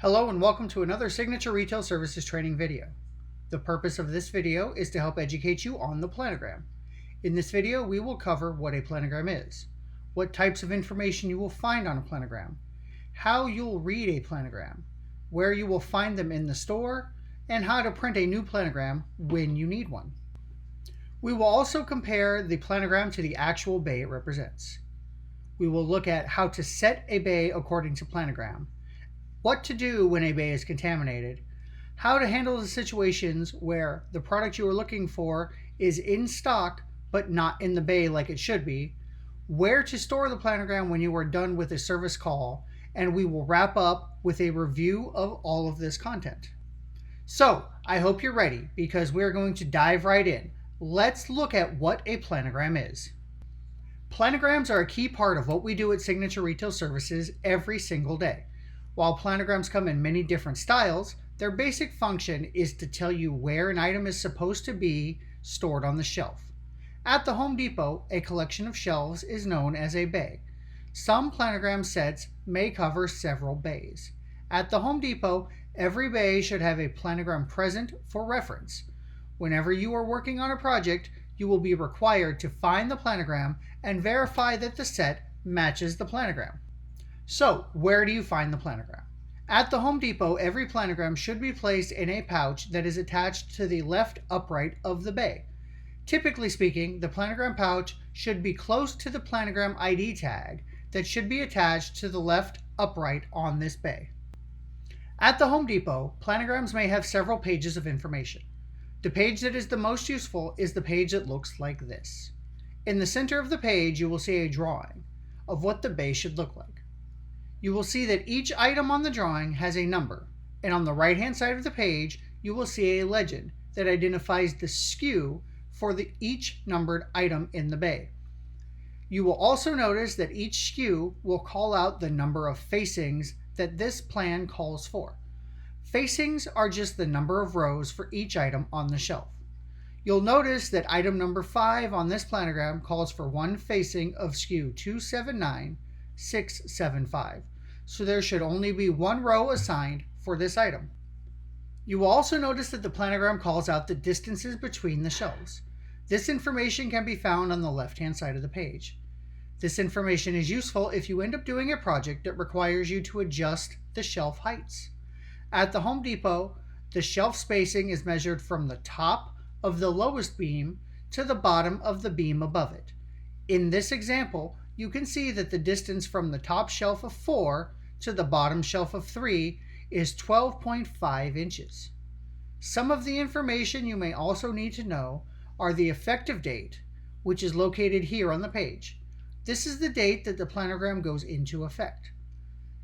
Hello and welcome to another Signature Retail Services training video. The purpose of this video is to help educate you on the planogram. In this video, we will cover what a planogram is, what types of information you will find on a planogram, how you'll read a planogram, where you will find them in the store, and how to print a new planogram when you need one. We will also compare the planogram to the actual bay it represents. We will look at how to set a bay according to planogram, what to do when a bay is contaminated, how to handle the situations where the product you are looking for is in stock but not in the bay like it should be, where to store the planogram when you are done with a service call, and we will wrap up with a review of all of this content. So, I hope you're ready because we're going to dive right in. Let's look at what a planogram is. Planograms are a key part of what we do at Signature Retail Services every single day. While planograms come in many different styles, their basic function is to tell you where an item is supposed to be stored on the shelf. At the Home Depot, a collection of shelves is known as a bay. Some planogram sets may cover several bays. At the Home Depot, every bay should have a planogram present for reference. Whenever you are working on a project, you will be required to find the planogram and verify that the set matches the planogram. So, where do you find the planogram? At the Home Depot, every planogram should be placed in a pouch that is attached to the left upright of the bay. Typically speaking, the planogram pouch should be close to the planogram ID tag that should be attached to the left upright on this bay. At the Home Depot, planograms may have several pages of information. The page that is the most useful is the page that looks like this. In the center of the page, you will see a drawing of what the bay should look like. You will see that each item on the drawing has a number, and on the right-hand side of the page, you will see a legend that identifies the SKU for each numbered item in the bay. You will also notice that each SKU will call out the number of facings that this plan calls for. Facings are just the number of rows for each item on the shelf. You'll notice that item number 5 on this planogram calls for one facing of SKU 279675, so there should only be one row assigned for this item. You will also notice that the planogram calls out the distances between the shelves. This information can be found on the left-hand side of the page. This information is useful if you end up doing a project that requires you to adjust the shelf heights. At the Home Depot, the shelf spacing is measured from the top of the lowest beam to the bottom of the beam above it. In this example, you can see that the distance from the top shelf of 4 to the bottom shelf of 3 is 12.5 inches. Some of the information you may also need to know are the effective date, which is located here on the page. This is the date that the planogram goes into effect.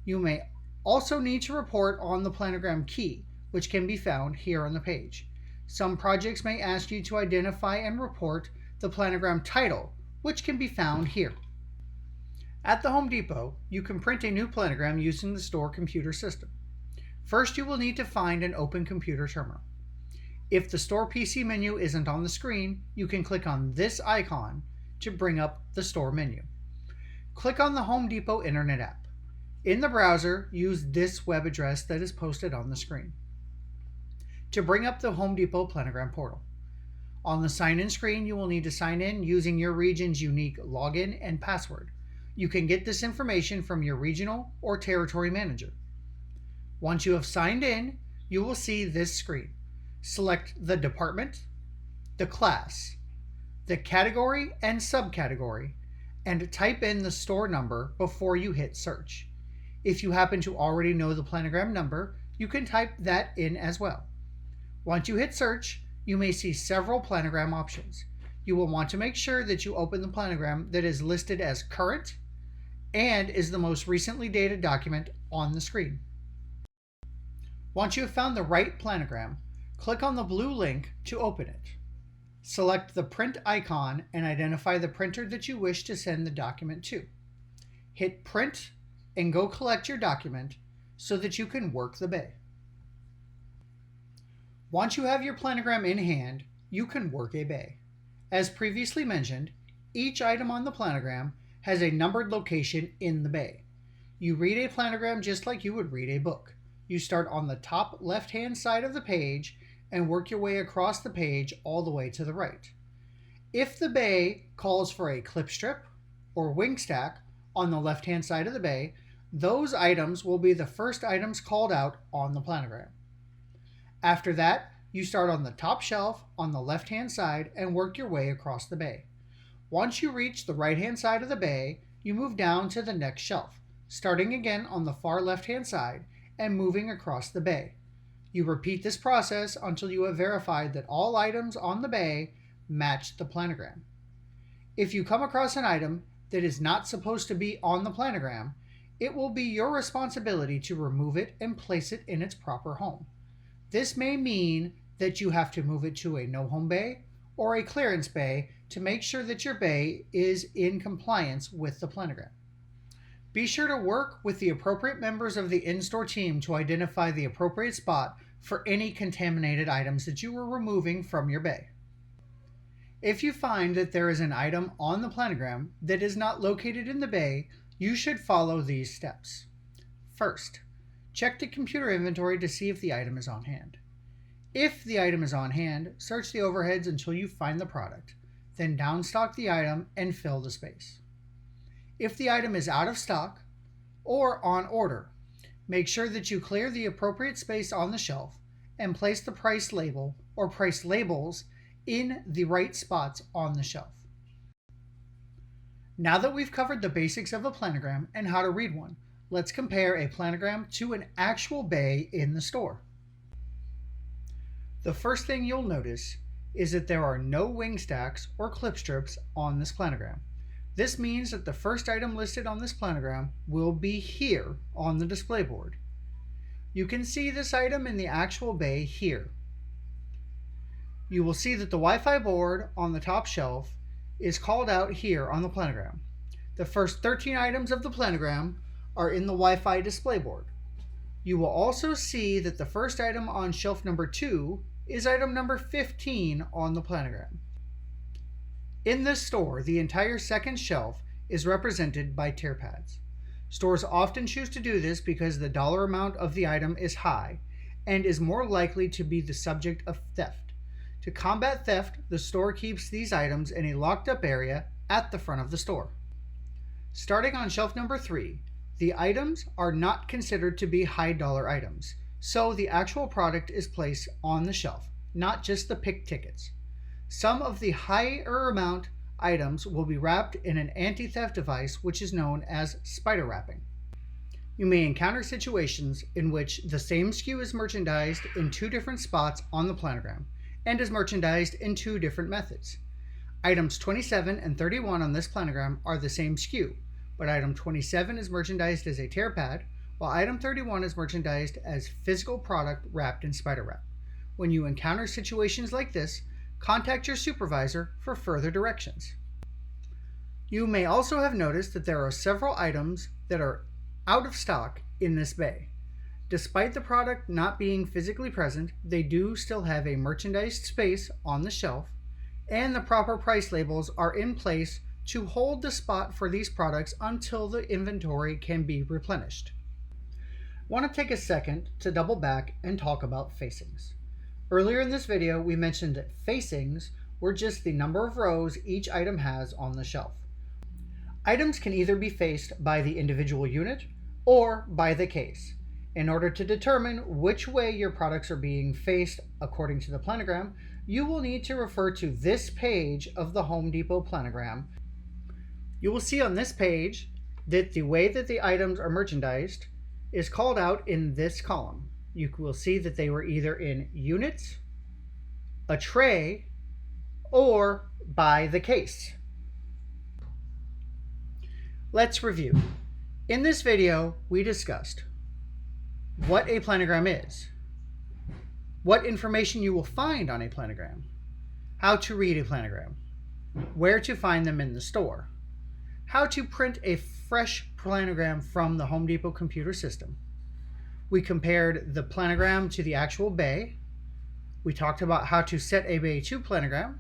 You may also need to report on the planogram key, which can be found here on the page. Some projects may ask you to identify and report the planogram title, which can be found here. At the Home Depot, you can print a new planogram using the store computer system. First, you will need to find an open computer terminal. If the store PC menu isn't on the screen, you can click on this icon to bring up the store menu. Click on the Home Depot Internet app. In the browser, use this web address that is posted on the screen to bring up the Home Depot planogram portal. On the sign-in screen, you will need to sign in using your region's unique login and password. You can get this information from your regional or territory manager. Once you have signed in, you will see this screen. Select the department, the class, the category and subcategory, and type in the store number before you hit search. If you happen to already know the planogram number, you can type that in as well. Once you hit search, you may see several planogram options. You will want to make sure that you open the planogram that is listed as current and is the most recently dated document on the screen. Once you have found the right planogram, click on the blue link to open it. Select the print icon and identify the printer that you wish to send the document to. Hit print and go collect your document so that you can work the bay. Once you have your planogram in hand, you can work a bay. As previously mentioned, each item on the planogram has a numbered location in the bay. You read a planogram just like you would read a book. you start on the top left-hand side of the page and work your way across the page all the way to the right. If the bay calls for a clip strip or wing stack on the left-hand side of the bay, those items will be the first items called out on the planogram. After that, you start on the top shelf on the left-hand side and work your way across the bay. Once you reach the right-hand side of the bay, you move down to the next shelf, starting again on the far left-hand side and moving across the bay. You repeat this process until you have verified that all items on the bay match the planogram. If you come across an item that is not supposed to be on the planogram, it will be your responsibility to remove it and place it in its proper home. This may mean that you have to move it to a no-home bay or a clearance bay to make sure that your bay is in compliance with the planogram. Be sure to work with the appropriate members of the in-store team to identify the appropriate spot for any contaminated items that you are removing from your bay. If you find that there is an item on the planogram that is not located in the bay, you should follow these steps. First, check the computer inventory to see if the item is on hand. If the item is on hand, search the overheads until you find the product, then downstock the item and fill the space. If the item is out of stock or on order, make sure that you clear the appropriate space on the shelf and place the price label or price labels in the right spots on the shelf. Now that we've covered the basics of a planogram and how to read one, let's compare a planogram to an actual bay in the store. The first thing you'll notice is that there are no wing stacks or clip strips on this planogram. This means that the first item listed on this planogram will be here on the display board. You can see this item in the actual bay here. You will see that the Wi-Fi board on the top shelf is called out here on the planogram. The first 13 items of the planogram are in the Wi-Fi display board. You will also see that the first item on shelf number 2 is item number 15 on the planogram. In this store, the entire second shelf is represented by tear pads. Stores often choose to do this because the dollar amount of the item is high and is more likely to be the subject of theft. To combat theft, the store keeps these items in a locked up area at the front of the store. Starting on shelf number 3, the items are not considered to be high dollar items, so the actual product is placed on the shelf, not just the picked tickets. Some of the higher amount items will be wrapped in an anti-theft device which is known as spider wrapping. You may encounter situations in which the same SKU is merchandised in 2 different spots on the planogram and is merchandised in 2 different methods. Items 27 and 31 on this planogram are the same SKU, but item 27 is merchandised as a tear pad, while item 31 is merchandised as physical product wrapped in spider wrap. When you encounter situations like this, contact your supervisor for further directions. You may also have noticed that there are several items that are out of stock in this bay. Despite the product not being physically present, they do still have a merchandised space on the shelf, and the proper price labels are in place to hold the spot for these products until the inventory can be replenished. I want to take a second to double back and talk about facings. Earlier in this video, we mentioned that facings were just the number of rows each item has on the shelf. Items can either be faced by the individual unit or by the case. In order to determine which way your products are being faced according to the planogram, you will need to refer to this page of the Home Depot planogram. You will see on this page that the way that the items are merchandised is called out in this column. You will see that they were either in units, a tray, or by the case. Let's review. In this video, we discussed what a planogram is, what information you will find on a planogram, how to read a planogram, where to find them in the store, how to print a fresh planogram from the Home Depot computer system. We compared the planogram to the actual bay. We talked about how to set a bay to planogram.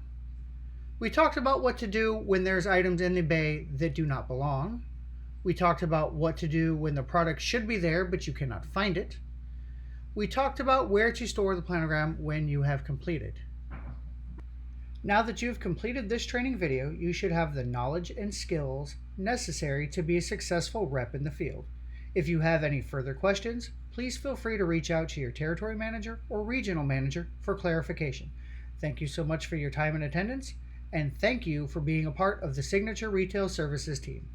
We talked about what to do when there's items in the bay that do not belong. We talked about what to do when the product should be there but you cannot find it. we talked about where to store the planogram when you have completed. Now that you've completed this training video, you should have the knowledge and skills necessary to be a successful rep in the field. If you have any further questions, please feel free to reach out to your territory manager or regional manager for clarification. Thank you so much for your time and attendance, and thank you for being a part of the Signature Retail Services team.